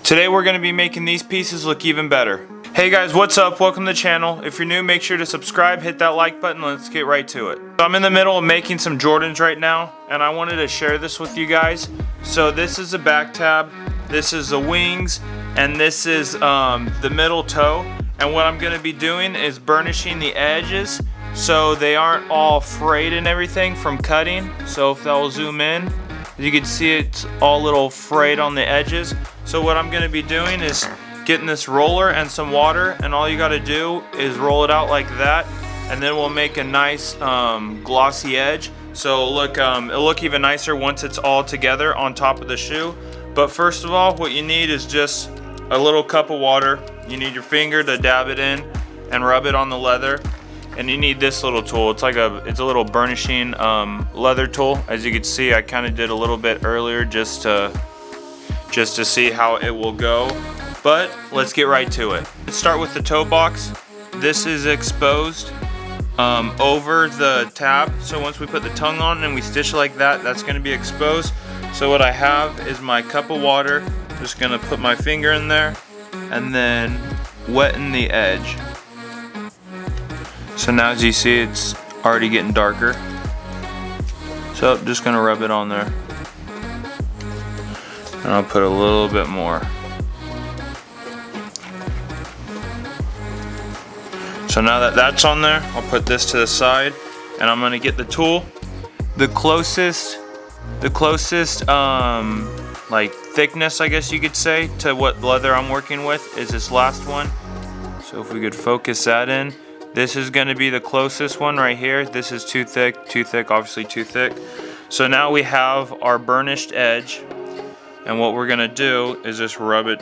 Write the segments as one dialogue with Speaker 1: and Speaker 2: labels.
Speaker 1: Today we're going to be making these pieces look even better. Hey guys, what's up? Welcome to the channel. If you're new, make sure to subscribe, hit that like button, let's get right to it. So I'm in the middle of making some Jordans right now, and I wanted to share this with you guys. So this is the back tab, this is the wings, and this is the middle toe. And what I'm going to be doing is burnishing the edges so they aren't all frayed and everything from cutting. So if that will zoom in, you can see it's all little frayed on the edges. So what I'm going to be doing is getting this roller and some water, and all you got to do is roll it out like that, and then we'll make a nice glossy edge. So it'll look even nicer once it's all together on top of the shoe. But first of all, what you need is just a little cup of water. You need your finger to dab it in and rub it on the leather, and you need this little tool. It's a little burnishing leather tool. As you can see, I kind of did a little bit earlier just to see how it will go. But let's get right to it. Let's start with the toe box. This is exposed over the tab. So once we put the tongue on and we stitch like that, that's going to be exposed. So what I have is my cup of water. Just going to put my finger in there and then wetten the edge. So now as you see, it's already getting darker. So I'm just going to rub it on there. And I'll put a little bit more. So now that that's on there, I'll put this to the side, and I'm gonna get the tool. The closest like thickness, I guess you could say, to what leather I'm working with is this last one. So if we could focus that in, this is gonna be the closest one right here. This is too thick, obviously too thick. So now we have our burnished edge, and what we're gonna do is just rub it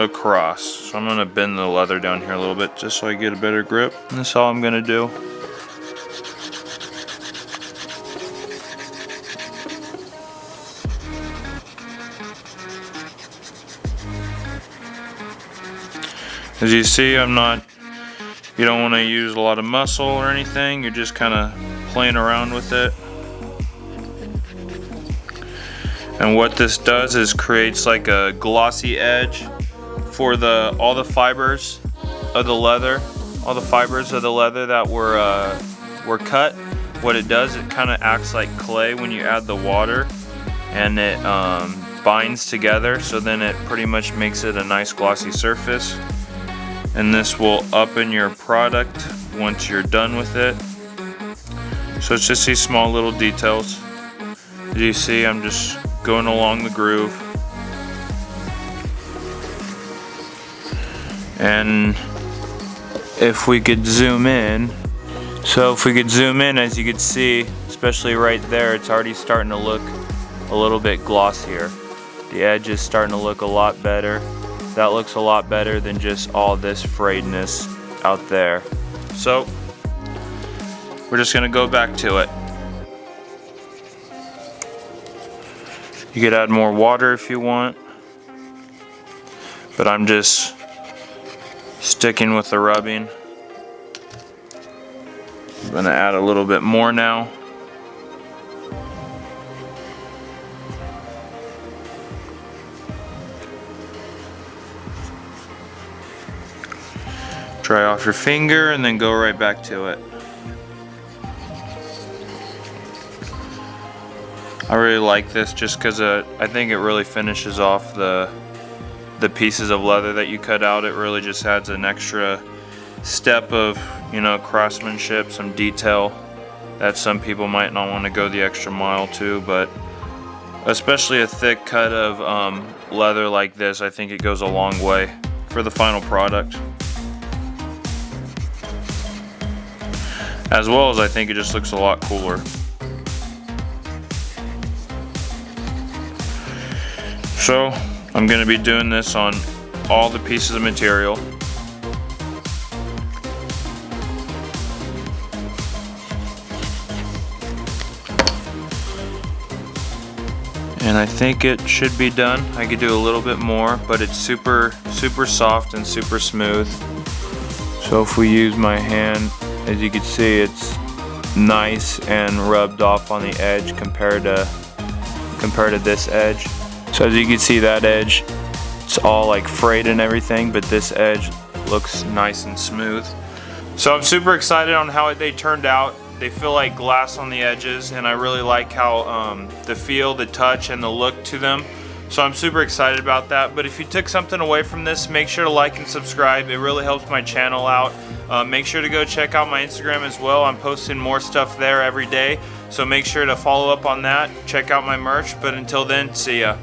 Speaker 1: across. So I'm gonna bend the leather down here a little bit just so I get a better grip. And that's all I'm gonna do. As you see, you don't want to use a lot of muscle or anything. You're just kind of playing around with it. And what this does is creates like a glossy edge for all the fibers of the leather, that were cut. What it does, it kind of acts like clay when you add the water, and it binds together. So then it pretty much makes it a nice glossy surface. And this will up in your product once you're done with it. So it's just these small little details. As you see, I'm just going along the groove. And if we could zoom in, as you can see, especially right there, it's already starting to look a little bit glossier. The edge is starting to look a lot better. That looks a lot better than just all this frayedness out there. So we're just gonna go back to it. You could add more water if you want, but I'm just sticking with the rubbing. I'm gonna add a little bit more now. Dry off your finger and then go right back to it. I really like this just because I think it really finishes off the pieces of leather that you cut out. It really just adds an extra step of, craftsmanship, some detail that some people might not want to go the extra mile to, but especially a thick cut of leather like this, I think it goes a long way for the final product. As well as I think it just looks a lot cooler. So I'm going to be doing this on all the pieces of material. And I think it should be done. I could do a little bit more, but it's super soft and super smooth. So if we use my hand, as you can see, it's nice and rubbed off on the edge compared to this edge. So as you can see, that edge, It's all like frayed and everything, but this edge looks nice and smooth. So I'm super excited on how they turned out. They feel like glass on the edges, and I really like how the feel, the touch, and the look to them. So I'm super excited about that. But if you took something away from this, make sure to like and subscribe. It really helps my channel out. Make sure to go check out my Instagram as well. I'm posting more stuff there every day. So make sure to follow up on that. Check out my merch. But until then, see ya.